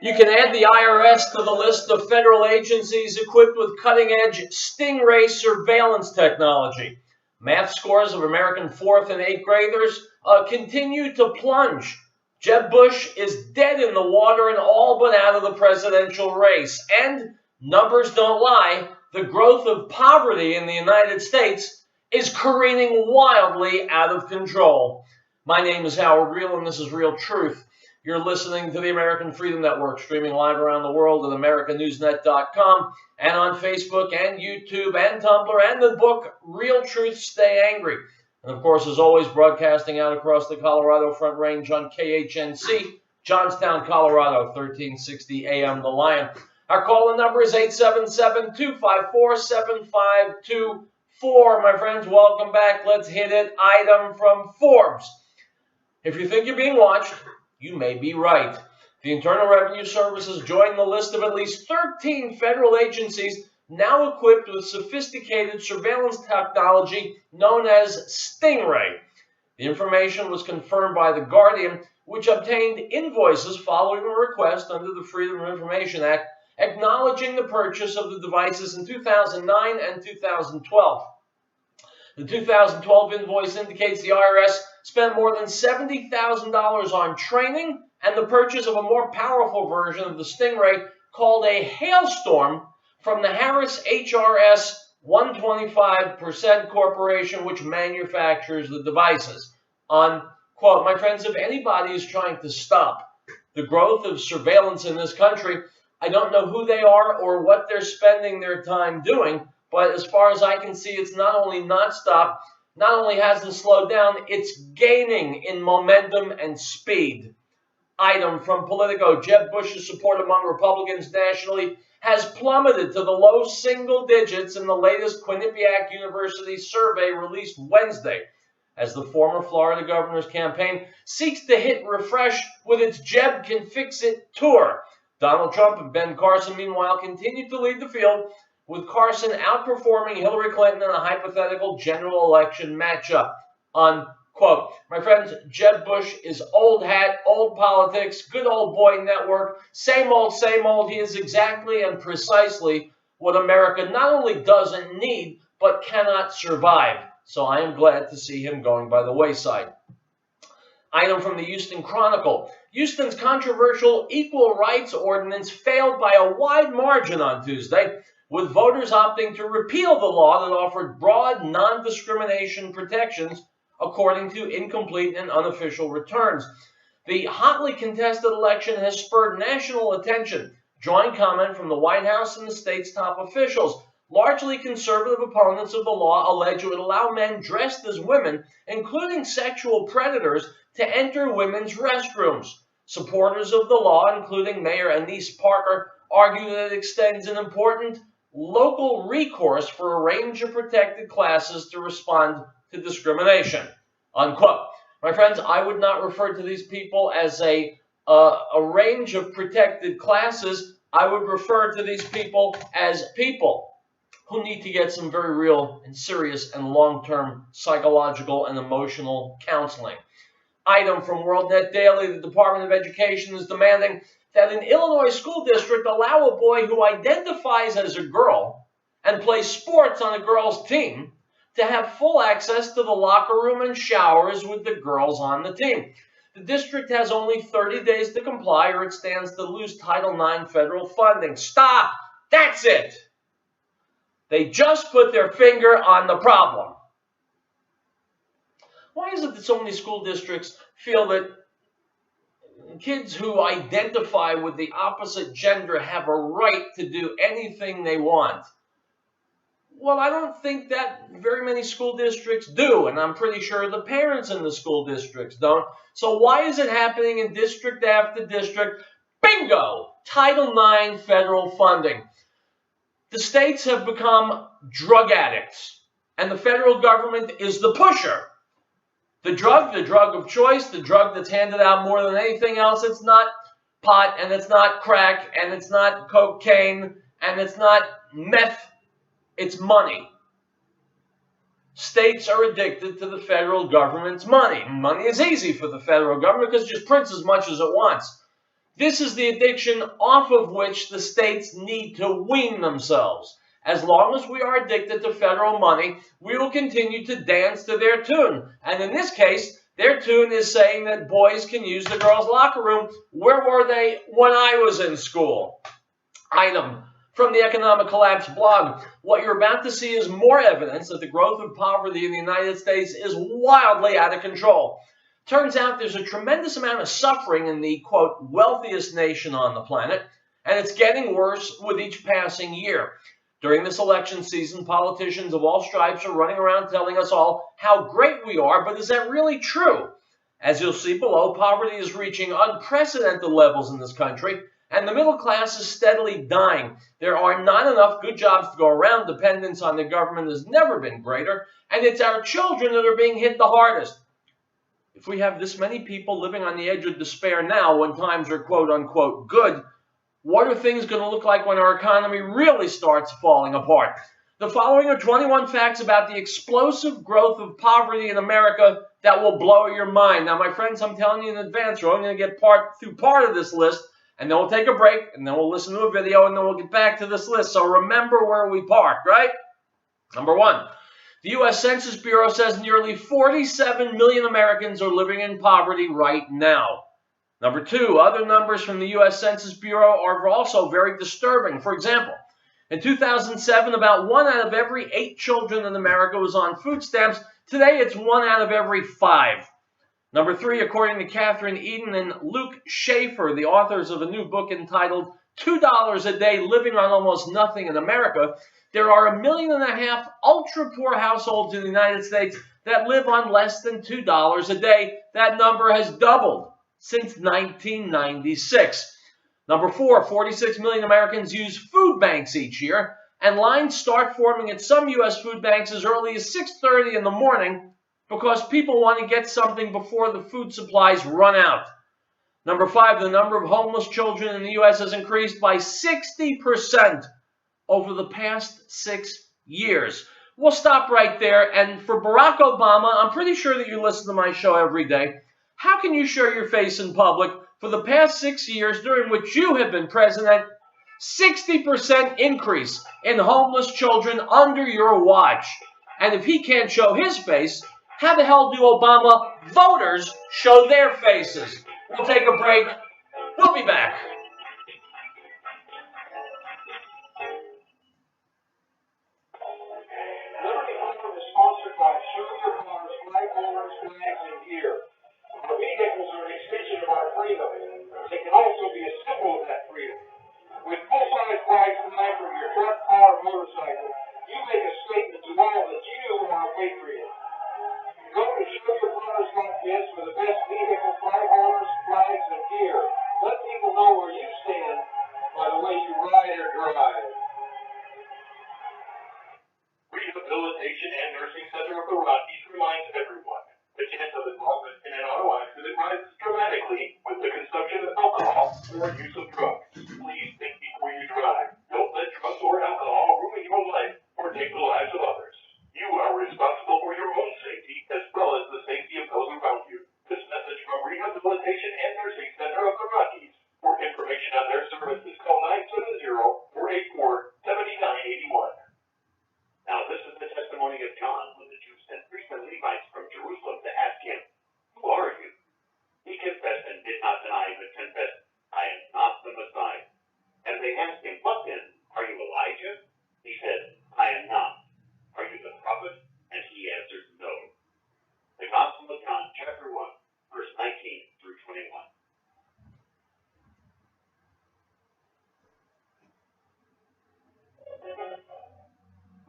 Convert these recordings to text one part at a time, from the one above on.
You can add the IRS to the list of federal agencies equipped with cutting-edge Stingray surveillance technology. Math scores of American 4th and 8th graders continue to plunge. Jeb Bush is dead in the water and all but out of the presidential race. And numbers don't lie, the growth of poverty in the United States is careening wildly out of control. My name is Howard Riell, and this is Riell Truth. You're listening to the American Freedom Network, streaming live around the world at AmericaNewsNet.com and on Facebook and YouTube and Tumblr and the book Riell Truth, Stay Angry. And of course, as always, broadcasting out across the Colorado Front Range on KHNC, Johnstown, Colorado, 1360 AM The Lion. Our call-in number is 877-254-7524. My friends, welcome back. Let's hit it. Item from Forbes. If you think you're being watched, you may be right. The Internal Revenue Service has joined the list of at least 13 federal agencies now equipped with sophisticated surveillance technology known as Stingray. The information was confirmed by The Guardian, which obtained invoices following a request under the Freedom of Information Act, acknowledging the purchase of the devices in 2009 and 2012. The 2012 invoice indicates the IRS spent more than $70,000 on training and the purchase of a more powerful version of the Stingray called a Hailstorm from the Harris HRS 125% Corporation, which manufactures the devices. Unquote. My friends, if anybody is trying to stop the growth of surveillance in this country, I don't know who they are or what they're spending their time doing, but as far as I can see, it's not only not stopped, not only hasn't slowed down, it's gaining in momentum and speed. Item from Politico. Jeb Bush's support among Republicans nationally has plummeted to the low single digits in the latest Quinnipiac University survey released Wednesday, as the former Florida governor's campaign seeks to hit refresh with its Jeb Can Fix It tour. Donald Trump and Ben Carson, meanwhile, continue to lead the field, with Carson outperforming Hillary Clinton in a hypothetical general election matchup. Unquote. My friends, Jeb Bush is old hat, old politics, good old boy network, same old, same old. He is exactly and precisely what America not only doesn't need, but cannot survive. So I am glad to see him going by the wayside. Item from the Houston Chronicle. Houston's controversial equal rights ordinance failed by a wide margin on Tuesday, with voters opting to repeal the law that offered broad non-discrimination protections, according to incomplete and unofficial returns. The hotly contested election has spurred national attention, drawing comment from the White House and the state's top officials. Largely conservative opponents of the law allege it would allow men dressed as women, including sexual predators, to enter women's restrooms. Supporters of the law, including Mayor Anise Parker, argue that it extends an important local recourse for a range of protected classes to respond to discrimination. Unquote. My friends, I would not refer to these people as a range of protected classes. I would refer to these people as people who need to get some very real and serious and long-term psychological and emotional counseling. Item from WorldNet Daily. The Department of Education is demanding that an Illinois school district allow a boy who identifies as a girl and plays sports on a girl's team to have full access to the locker room and showers with the girls on the team. The district has only 30 days to comply or it stands to lose Title IX federal funding. Stop! That's it! They just put their finger on the problem. Why is it that so many school districts feel that kids who identify with the opposite gender have a right to do anything they want? Well, I don't think that very many school districts do, and I'm pretty sure the parents in the school districts don't. So why is it happening in district after district? Bingo! Title IX federal funding. The states have become drug addicts, and the federal government is the pusher. The drug of choice, the drug that's handed out more than anything else. It's not pot, and it's not crack, and it's not cocaine, and it's not meth. It's money. States are addicted to the federal government's money. Money is easy for the federal government because it just prints as much as it wants. This is the addiction off of which the states need to wean themselves. As long as we are addicted to federal money, we will continue to dance to their tune. And in this case, their tune is saying that boys can use the girls' locker room. Where were they when I was in school? Item from the Economic Collapse blog. What you're about to see is more evidence that the growth of poverty in the United States is wildly out of control. Turns out there's a tremendous amount of suffering in the, quote, wealthiest nation on the planet, and it's getting worse with each passing year. During this election season, politicians of all stripes are running around telling us all how great we are, but is that really true? As you'll see below, poverty is reaching unprecedented levels in this country, and the middle class is steadily dying. There are not enough good jobs to go around, dependence on the government has never been greater, and it's our children that are being hit the hardest. If we have this many people living on the edge of despair now when times are quote-unquote good, what are things going to look like when our economy really starts falling apart? The following are 21 facts about the explosive growth of poverty in America that will blow your mind. Now, my friends, I'm telling you in advance, you're only going to get through part of this list, and then we'll take a break, and then we'll listen to a video, and then we'll get back to this list. So remember where we parked, right? Number one. The U.S. Census Bureau says nearly 47 million Americans are living in poverty right now. Number two, other numbers from the U.S. Census Bureau are also very disturbing. For example, in 2007, about 1 out of every 8 children in America was on food stamps. Today, it's 1 out of every 5. Number three, according to Catherine Eden and Luke Schaefer, the authors of a new book entitled $2 a Day Living on Almost Nothing in America, there are 1.5 million ultra-poor households in the United States that live on less than $2 a day. That number has doubled since 1996. Number four, 46 million Americans use food banks each year, and lines start forming at some U.S. food banks as early as 6:30 in the morning because people want to get something before the food supplies run out. Number five, the number of homeless children in the U.S. has increased by 60% over the past 6 years. We'll stop right there. And for Barack Obama, I'm pretty sure that you listen to my show every day. How can you show your face in public for the past 6 years during which you have been president? 60% increase in homeless children under your watch. And if he can't show his face, how the hell do Obama voters show their faces? We'll take a break. We'll be back. Our vehicles are an extension of our freedom. They can also be a symbol of that freedom. With full-size flags flying from your truck, car, or motorcycle, you make a statement to all that you are a patriot. Go to showyourpromise.biz for the best vehicle flag holders, flags, and gear. Let people know where you stand by the way you ride or drive. Rehabilitation and Nursing Center of the Rockies reminds everyone the chance of involvement in an auto accident rises dramatically with the consumption of alcohol or use of drugs. Please think before you drive. Don't let drugs or alcohol ruin your life or take the lives of others. You are responsible for your own safety as well as the safety of those around you. This message from Rehabilitation and Nursing Center of the Rockies. For information on their services, call 970-484-7981. Now, this is the testimony of John when the Jews sent priests and Levites from Jerusalem to ask him, "Who are you?" He confessed and did not deny, but confessed, "I am not the Messiah." And they asked him, "What then? Are you Elijah?" He said, "I am not." "Are you the prophet?" And he answered, "No." The Gospel of John, chapter 1, verse 19 through 21.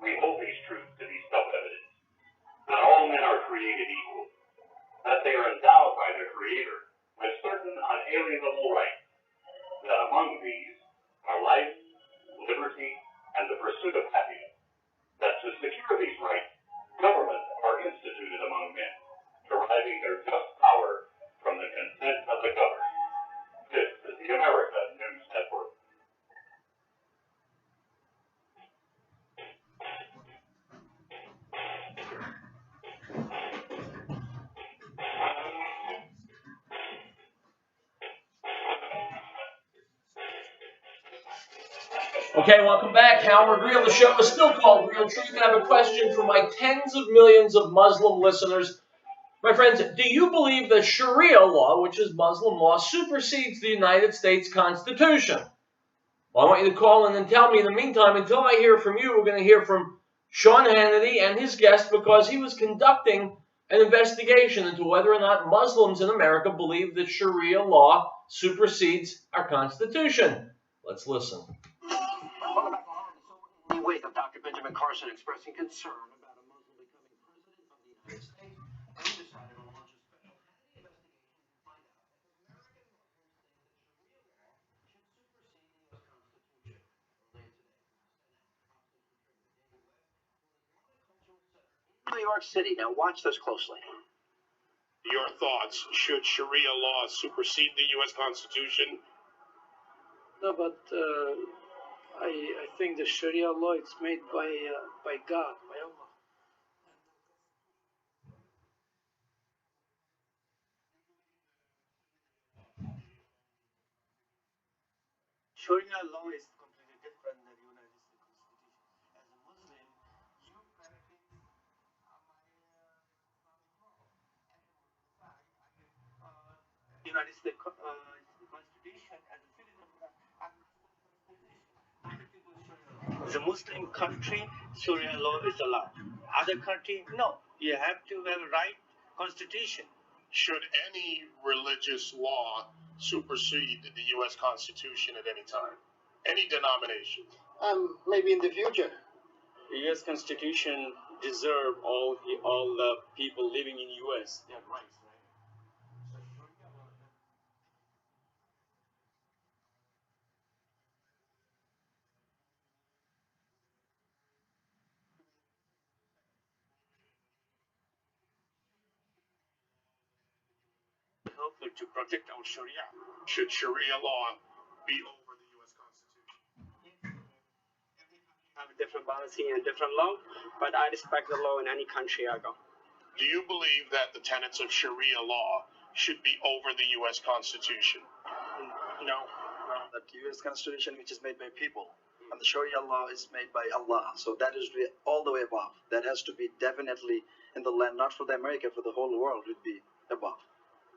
We hold these truths to be self-evident. Not all men are created equal. That they are endowed by their Creator with certain unalienable rights. That among these are life, liberty, and the pursuit of happiness. That to secure these rights, governments are instituted among men, deriving their just power from the consent of the governed. This is the America News Network. Okay, welcome back. Howard Riell. The show is still called Riell Truth. I have a question for my tens of millions of Muslim listeners. My friends, do you believe that Sharia law, which is Muslim law, supersedes the United States Constitution? Well, I want you to call in and tell me. In the meantime, until I hear from you, we're going to hear from Sean Hannity and his guest because he was conducting an investigation into whether or not Muslims in America believe that Sharia law supersedes our Constitution. Let's listen. In the wake of Dr. Benjamin Carson expressing concern about a Muslim becoming president of the United States, we decided to launch a special investigation to find out if American Muslims think that Sharia law should supersede the U.S. Constitution. Earlier today, New York City. Now watch this closely. Your thoughts, should Sharia law supersede the U.S. Constitution? No, but I think the Sharia law is made by God, by Allah. Sharia law is completely different than the United States Constitution. As a Muslim, you practice United States Constitution as a citizen. As a Muslim country, Sharia law is allowed. Other country, no. You have to have a right constitution. Should any religious law supersede the U.S. Constitution at any time? Any denomination? Maybe in the future. The U.S. Constitution deserve all the people living in U.S. their rights, right? Helpful to protect our Sharia. Should Sharia law be over the U.S. Constitution? Have a different policy and different law, but I respect the law in any country I go. Do you believe that the tenets of Sharia law should be over the U.S. Constitution? No. That U.S. Constitution, which is made by people, and the Sharia law is made by Allah. So that is all the way above. That has to be definitely in the land, not for the America, for the whole world would be above.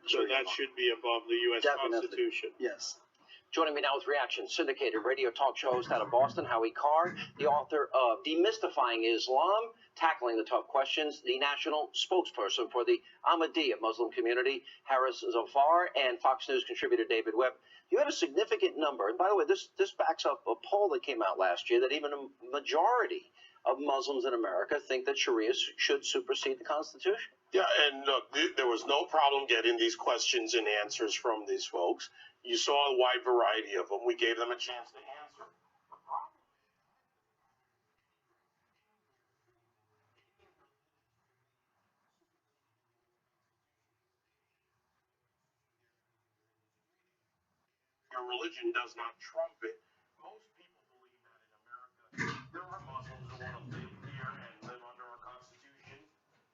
So that should be above the U.S. Definitely. Constitution. Yes. Joining me now with reaction, syndicated radio talk show host out of Boston, Howie Carr, the author of Demystifying Islam, Tackling the Tough Questions, the national spokesperson for the Ahmadiyya Muslim community, Harris Zafar, and Fox News contributor David Webb. You had a significant number, and by the way, this backs up a poll that came out last year that even a majority of Muslims in America think that Sharia should supersede the Constitution. Yeah, and look, there was no problem getting these questions and answers from these folks. You saw a wide variety of them. We gave them a chance to answer. Your religion does not trump it. Most people believe that in America there are Muslims who want to live here and live under our Constitution,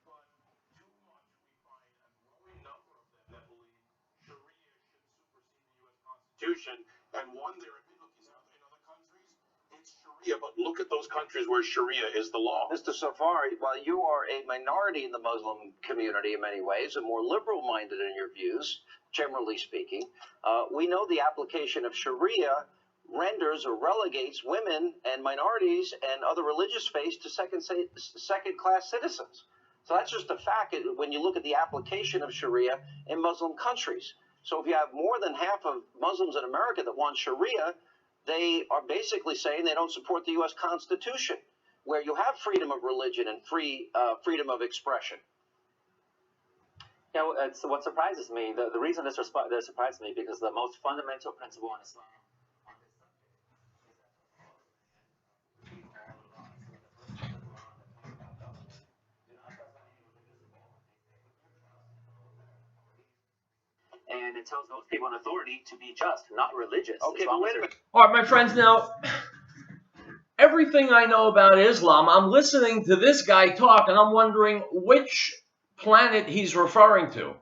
but too much we find a growing number of them that believe Sharia should supersede the U.S. Constitution, and one there in other countries, it's Sharia, but look at those countries where Sharia is the law. Mr. Zafar, while you are a minority in the Muslim community in many ways, and more liberal-minded in your views, generally speaking, we know the application of Sharia renders or relegates women and minorities and other religious faiths to second-class citizens. So that's just a fact when you look at the application of Sharia in Muslim countries. So if you have more than half of Muslims in America that want Sharia, they are basically saying they don't support the U.S. Constitution, where you have freedom of religion and freedom of expression. You know, it's what surprises me. The reason this surprises me because the most fundamental principle in Islam on this subject is that and it tells those people in authority to be just, not religious. Okay, but wait a minute. All right, my friends, now, everything I know about Islam, I'm listening to this guy talk, and I'm wondering which planet he's referring to.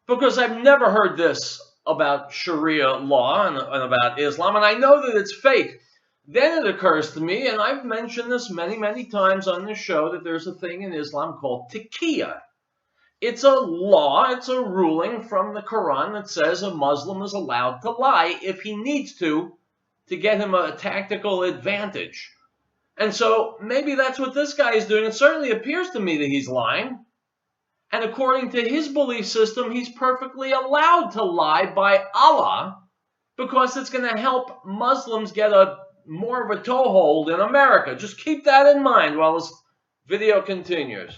Because I've never heard this about Sharia law and about Islam, and I know that it's fake. Then it occurs to me, and I've mentioned this many, many times on this show, that there's a thing in Islam called taqiyya. It's a law, it's a ruling from the Quran that says a Muslim is allowed to lie if he needs to get him a tactical advantage. And so maybe that's what this guy is doing. It certainly appears to me that he's lying. And according to his belief system, he's perfectly allowed to lie by Allah, because it's going to help Muslims get more of a toehold in America. Just keep that in mind while this video continues.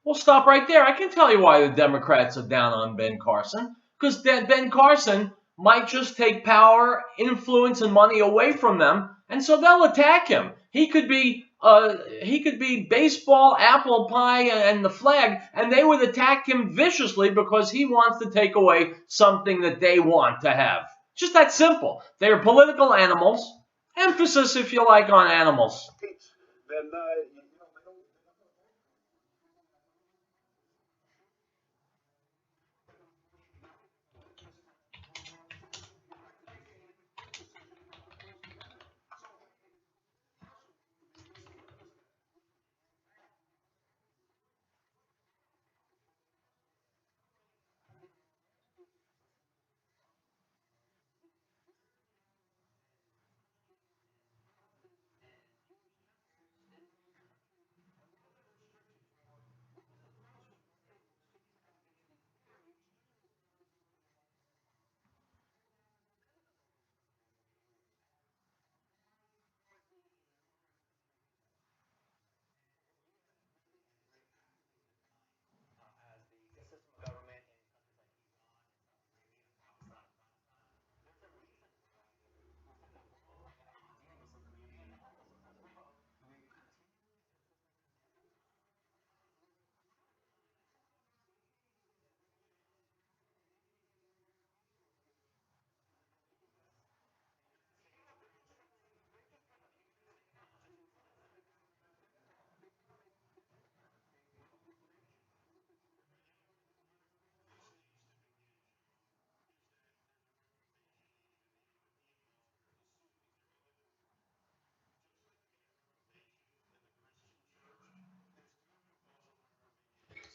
We'll stop right there. I can tell you why the Democrats are down on Ben Carson. Because Ben Carson might just take power, influence, and money away from them, and so they'll attack him. He could be baseball, apple pie, and the flag, and they would attack him viciously because he wants to take away something that they want to have. Just that simple. They are political animals. Emphasis, if you like, on animals. Then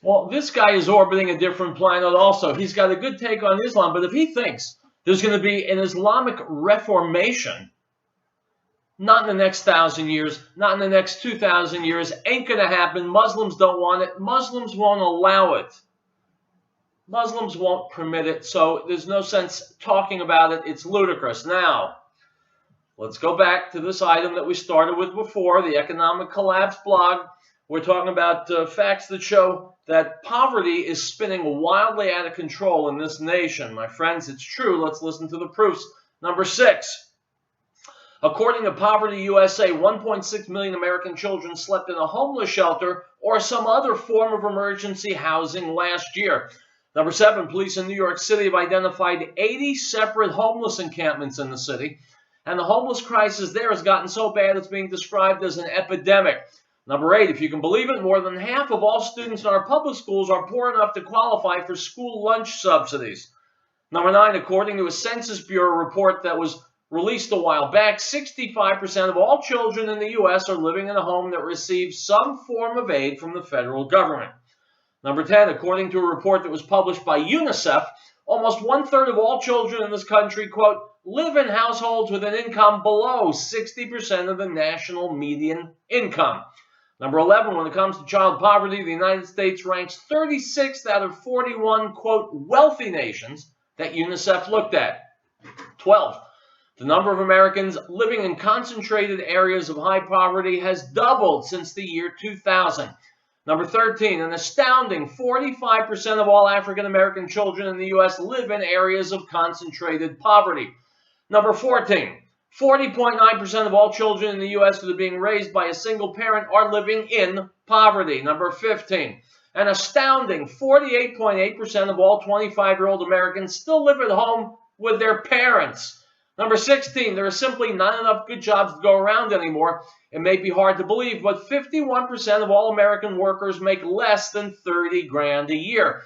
Well, this guy is orbiting a different planet also. He's got a good take on Islam, but if he thinks there's going to be an Islamic reformation, not in the next 1,000 years, not in the next 2,000 years, ain't going to happen. Muslims don't want it. Muslims won't allow it. Muslims won't permit it, so there's no sense talking about it. It's ludicrous. Now, let's go back to this item that we started with before, the economic collapse blog. We're talking about facts that show that poverty is spinning wildly out of control in this nation. My friends, it's true. Let's listen to the proofs. Number 6. According to Poverty USA, 1.6 million American children slept in a homeless shelter or some other form of emergency housing last year. Number 7, police in New York City have identified 80 separate homeless encampments in the city, and the homeless crisis there has gotten so bad it's being described as an epidemic. Number 8, if you can believe it, more than half of all students in our public schools are poor enough to qualify for school lunch subsidies. Number 9, according to a Census Bureau report that was released a while back, 65% of all children in the U.S. are living in a home that receives some form of aid from the federal government. Number 10, according to a report that was published by UNICEF, almost 1/3 of all children in this country, quote, live in households with an income below 60% of the national median income. Number 11, when it comes to child poverty, the United States ranks 36th out of 41, quote, wealthy nations that UNICEF looked at. 12, the number of Americans living in concentrated areas of high poverty has doubled since the year 2000. Number 13, an astounding 45% of all African American children in the U.S. live in areas of concentrated poverty. Number 14, 40.9% of all children in the U.S. that are being raised by a single parent are living in poverty. Number 15, an astounding 48.8% of all 25-year-old Americans still live at home with their parents. Number 16, there are simply not enough good jobs to go around anymore. It may be hard to believe, but 51% of all American workers make less than 30 grand a year.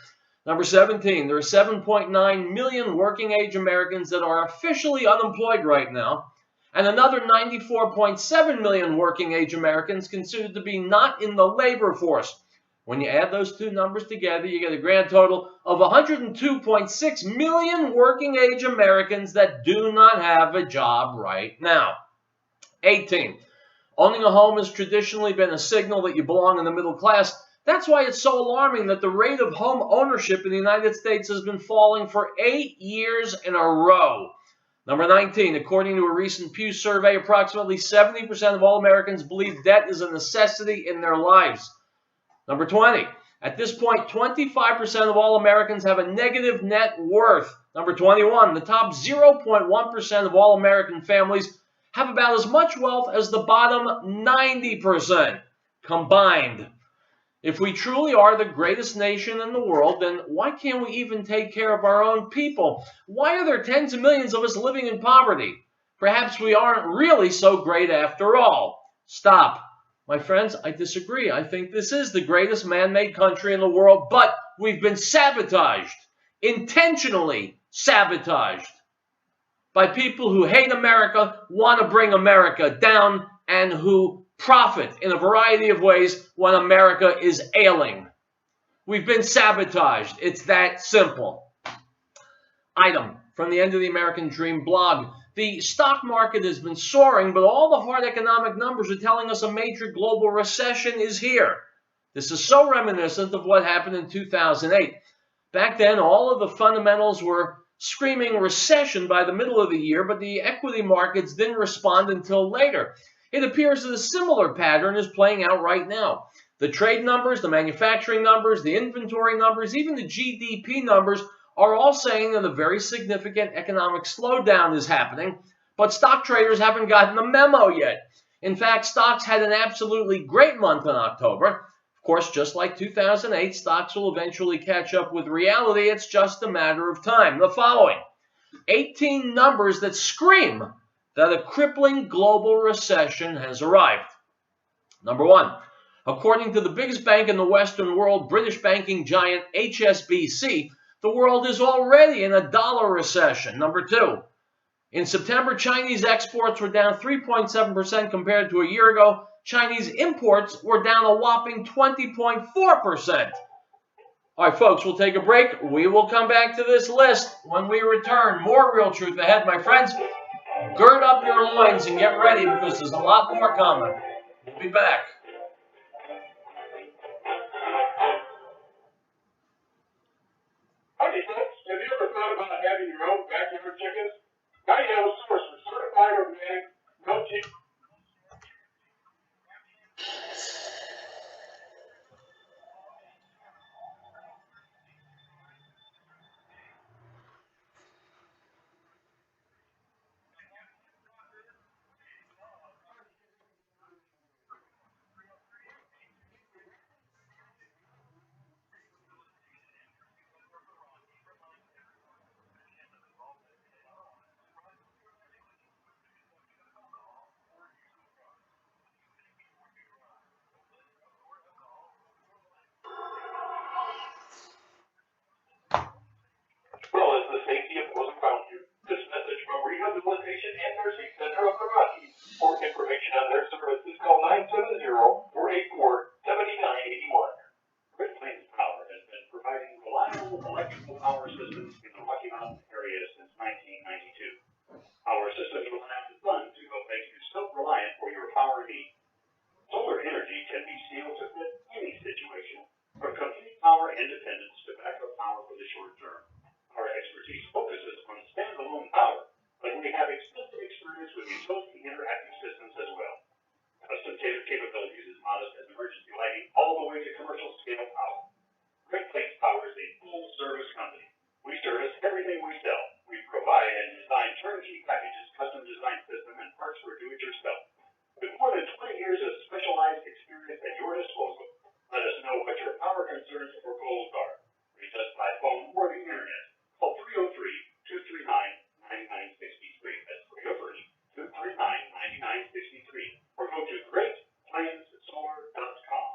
Number 17, there are 7.9 million working-age Americans that are officially unemployed right now, and another 94.7 million working-age Americans considered to be not in the labor force. When you add those two numbers together, you get a grand total of 102.6 million working-age Americans that do not have a job right now. 18. Owning a home has traditionally been a signal that you belong in the middle class. That's why it's so alarming that the rate of home ownership in the United States has been falling for 8 years in a row. Number 19, according to a recent Pew survey, approximately 70% of all Americans believe debt is a necessity in their lives. Number 20, at this point, 25% of all Americans have a negative net worth. Number 21, the top 0.1% of all American families have about as much wealth as the bottom 90% combined. If we truly are the greatest nation in the world, then why can't we even take care of our own people? Why are there tens of millions of us living in poverty? Perhaps we aren't really so great after all. Stop. My friends, I disagree. I think this is the greatest man-made country in the world, but we've been sabotaged, intentionally sabotaged, by people who hate America, want to bring America down, and who profit in a variety of ways when America is ailing. We've been sabotaged. It's that simple. Item from the End of the American Dream blog. The stock market has been soaring, but all the hard economic numbers are telling us a major global recession is here. This is so reminiscent of what happened in 2008. Back then, all of the fundamentals were screaming recession by the middle of the year, but the equity markets didn't respond until later. It appears that a similar pattern is playing out right now. The trade numbers, the manufacturing numbers, the inventory numbers, even the GDP numbers are all saying that a very significant economic slowdown is happening, but stock traders haven't gotten the memo yet. In fact, stocks had an absolutely great month in October. Of course, just like 2008, stocks will eventually catch up with reality. It's just a matter of time. The following: 18 numbers that scream that a crippling global recession has arrived. Number 1, according to the biggest bank in the Western world, British banking giant HSBC, the world is already in a dollar recession. Number 2, in September, Chinese exports were down 3.7% compared to a year ago. Chinese imports were down a whopping 20.4%. All right, folks, we'll take a break. We will come back to this list when we return. More Real Truth ahead, my friends. Gird up your loins and get ready, because there's a lot more coming. We'll be back. Howdy, folks. Have you ever thought about having your own backyard chickens? Now you have a source for certified organic, no chicken. reliable electrical power systems in the Rocky Mountain area since 1992. Our systems rely on the sun to help make you self-reliant for your power needs. Solar energy can be scaled to fit any situation, from complete power independence to backup power for the short term. Our expertise focuses on standalone power, but we have extensive experience with utility interactive systems as well. Custom tailored capabilities as modest as emergency lighting all the way to commercial scale power. Great Lakes Power is a full-service company. We service everything we sell. We provide and design turnkey packages, custom design system, and parts for do-it-yourself. With more than 20 years of specialized experience at your disposal, let us know what your power concerns or goals are. Reach us by phone or the internet. Call 303-239-9963. That's 303-239-9963. Or go to greatplainssolar.com.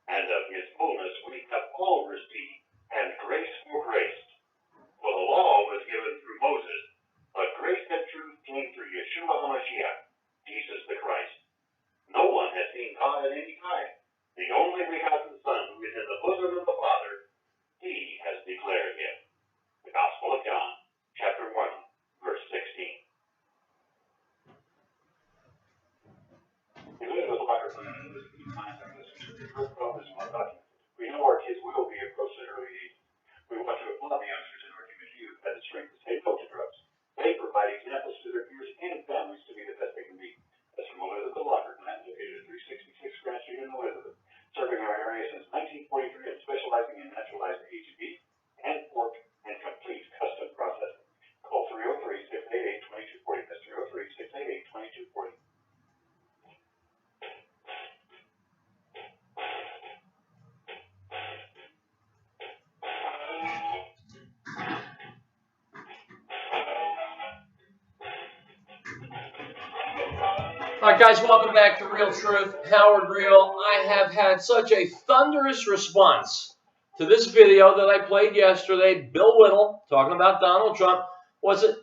And of his fullness we have all received, and grace for grace. For the law was given through Moses, but grace and truth came through Yeshua HaMashiach, Jesus the Christ. No one has seen God at any time. The only begotten Son, who is in the bosom of the Father, he has declared him. The Gospel of John, chapter 1, verse 16. Elizabeth Walker planned this key concept of this problem is well documented. We know our kids will be approached at early ages. We want to applaud the youngsters in our community who've had the strength to say no to drugs. They provide examples to their peers and families to be the best they can be. That's from Elizabeth Walker plant, located at 366 Grand Street in Elizabeth, serving our area since 1943 and specializing in naturalized beef and pork and complete custom processing. Call 303-688-2240. That's 303-688-2240. All right, guys, welcome back to Riell Truth. Howard Riell. I have had such a thunderous response to this video that I played yesterday. Bill Whittle talking about Donald Trump. Was it,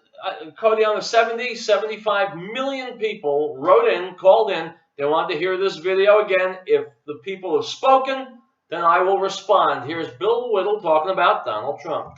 Cody, on the 70, 75 million people wrote in, called in. They wanted to hear this video again. If the people have spoken, then I will respond. Here's Bill Whittle talking about Donald Trump.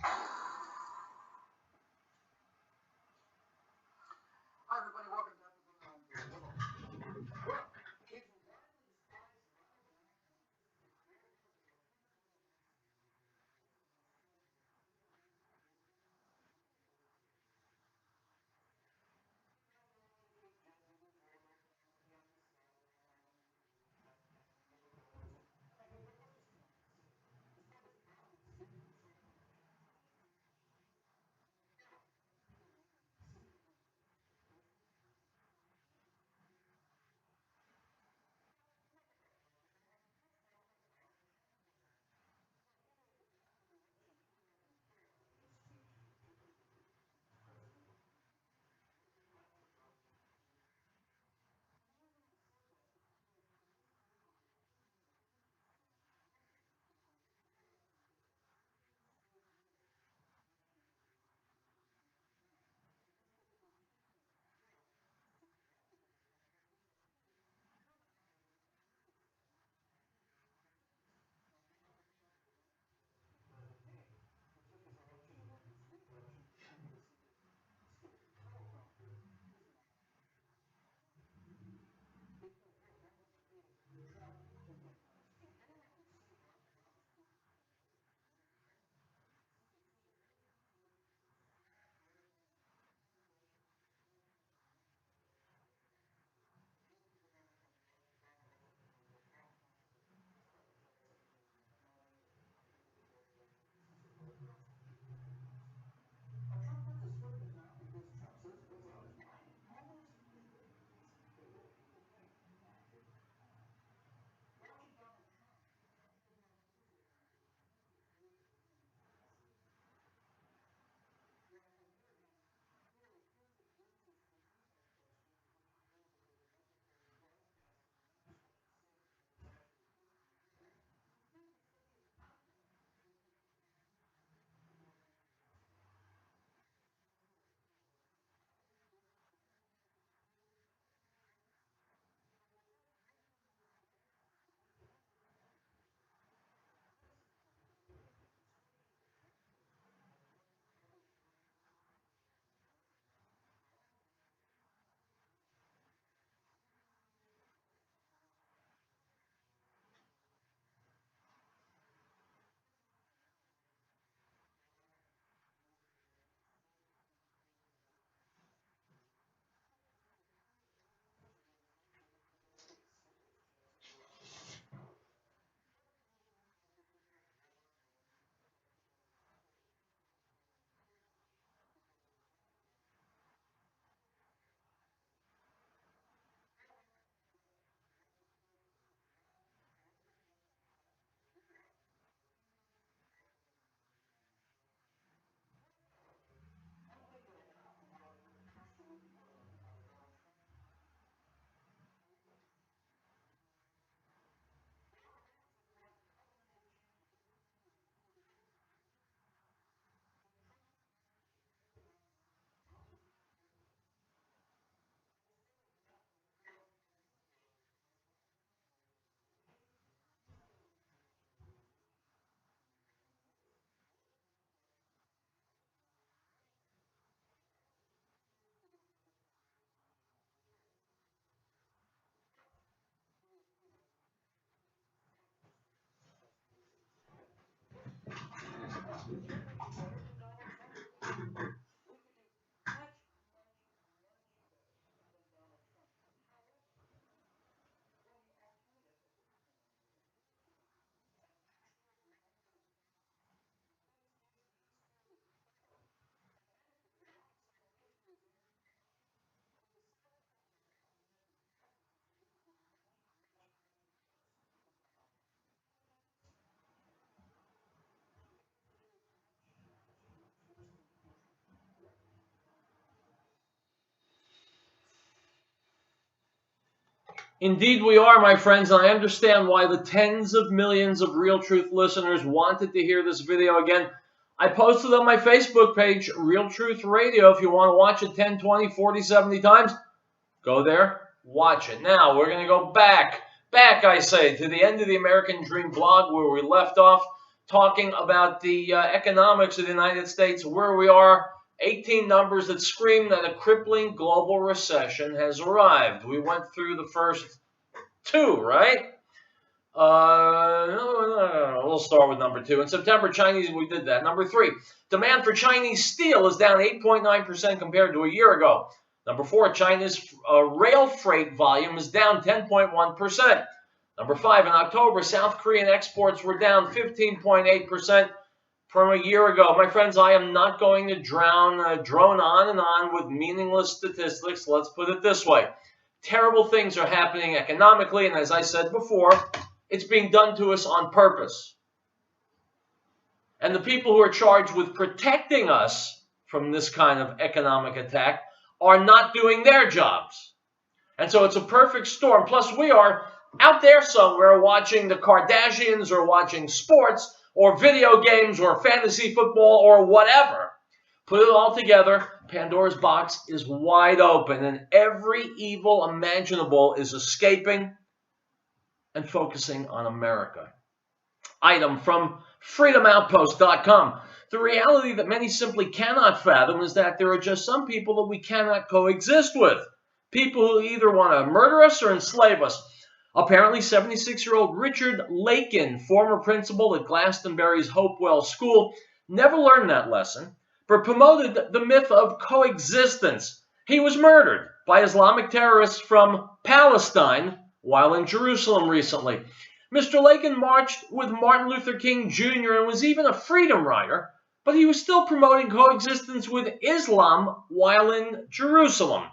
Indeed we are, my friends, and I understand why the tens of millions of Riell Truth listeners wanted to hear this video again. I posted on my Facebook page, Riell Truth Radio. If you want to watch it 10, 20, 40, 70 times, go there, watch it. Now, we're going to go back, I say, to the end of the American Dream blog where we left off, talking about the economics of the United States, where we are, 18 numbers that scream that a crippling global recession has arrived. We went through the first two, right? No. We'll start with number 2. In September, we did that. Number 3, demand for Chinese steel is down 8.9% compared to a year ago. Number 4, China's rail freight volume is down 10.1%. Number 5, in October, South Korean exports were down 15.8% from a year ago. My friends, I am not going to drone on and on with meaningless statistics. Let's put it this way. Terrible things are happening economically, and as I said before, it's being done to us on purpose. And the people who are charged with protecting us from this kind of economic attack are not doing their jobs. And so it's a perfect storm. Plus, we are out there somewhere watching the Kardashians or watching sports or video games or fantasy football or whatever. Put it all together, Pandora's box is wide open, and every evil imaginable is escaping and focusing on America. Item from freedomoutpost.com. The reality that many simply cannot fathom is that there are just some people that we cannot coexist with. People who either want to murder us or enslave us. Apparently, 76-year-old Richard Lakin, former principal at Glastonbury's Hopewell School, never learned that lesson, but promoted the myth of coexistence. He was murdered by Islamic terrorists from Palestine while in Jerusalem recently. Mr. Lakin marched with Martin Luther King Jr. and was even a freedom rider, but he was still promoting coexistence with Islam while in Jerusalem.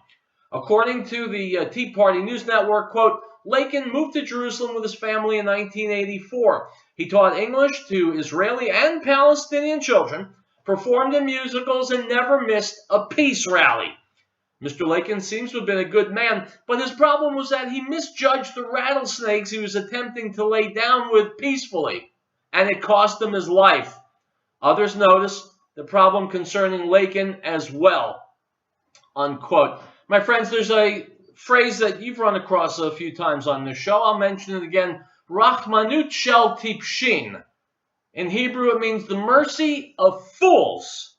According to the Tea Party News Network, quote, Lakin moved to Jerusalem with his family in 1984. He taught English to Israeli and Palestinian children, performed in musicals, and never missed a peace rally. Mr. Lakin seems to have been a good man, but his problem was that he misjudged the rattlesnakes he was attempting to lay down with peacefully, and it cost him his life. Others noticed the problem concerning Lakin as well, unquote. My friends, there's a phrase that you've run across a few times on this show. I'll mention it again. Rachmanut shel tipshin. In Hebrew, it means the mercy of fools.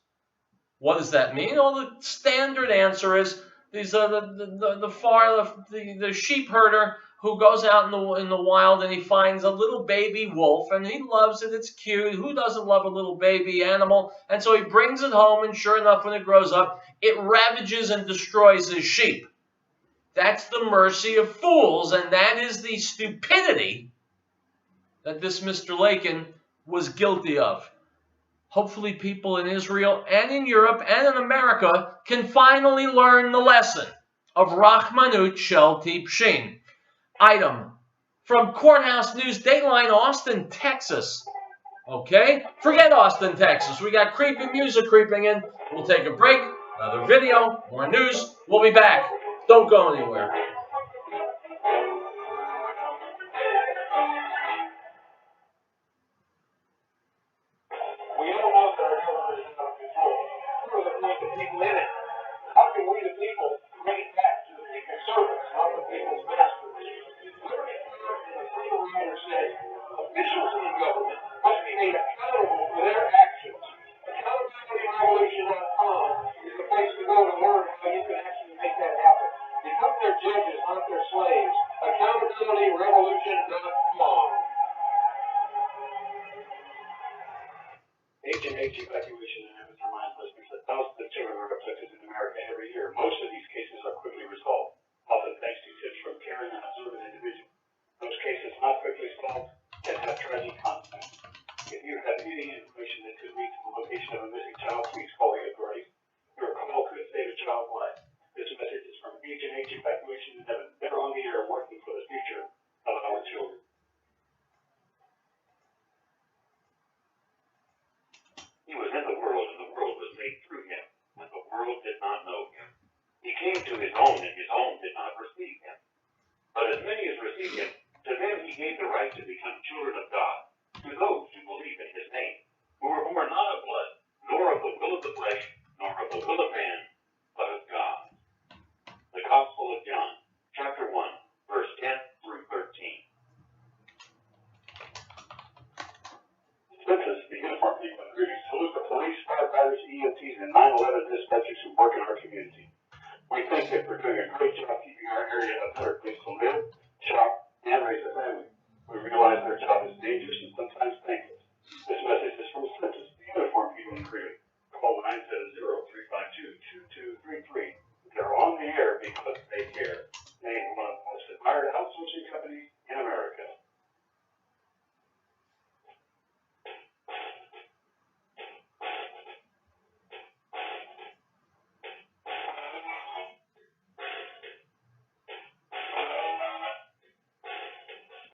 What does that mean? Well, the standard answer is these are the sheep herder who goes out in the wild and he finds a little baby wolf and he loves it. It's cute. Who doesn't love a little baby animal? And so he brings it home, and sure enough, when it grows up, it ravages and destroys his sheep. That's the mercy of fools, and that is the stupidity that this Mr. Lakin was guilty of. Hopefully people in Israel and in Europe and in America can finally learn the lesson of Rachmanut shel tipshin. Item from Courthouse News, Dateline, Austin, Texas. Okay? Forget Austin, Texas. We got creepy music creeping in. We'll take a break. Another video, more news. We'll be back. Don't go anywhere. We all know that our government is out of control. Who are the people in it? How can we, the people, bring it back to the people's service, not the people's masters? Liberty and the freedom rider said, officials in the government must be made accountable for their actions. AccountabilityRevolution.com is the place to go to learn how you can actually make that happen. Become their judges, not their slaves. AccountabilityRevolution.com. H&H evacuation inhibits remind listeners that thousands of children are abducted in America every year. Most of these cases are quickly resolved, often thanks to tips from caring and observant individuals. Those cases not quickly solved can have tragic consequences. If you have any information that could lead to the location of a missing child, please call the authorities. Your call could save a child's life. This message is from H&H evacuation inhibits. They're on the air working for the future of our children. He was in the world, and the world was made through him, and the world did not know him. He gave the right to become children of God to those who believe in his name, who are born not of blood, nor of the will of the flesh, nor of the will of man, but of God. The Gospel of John, chapter 1, verse 10 through 13. Citizens, the uniformed people and greetings. Salute the police, firefighters, EMTs, and 911 dispatchers who work in our community. We thank them for doing a great job keeping our area a better place to live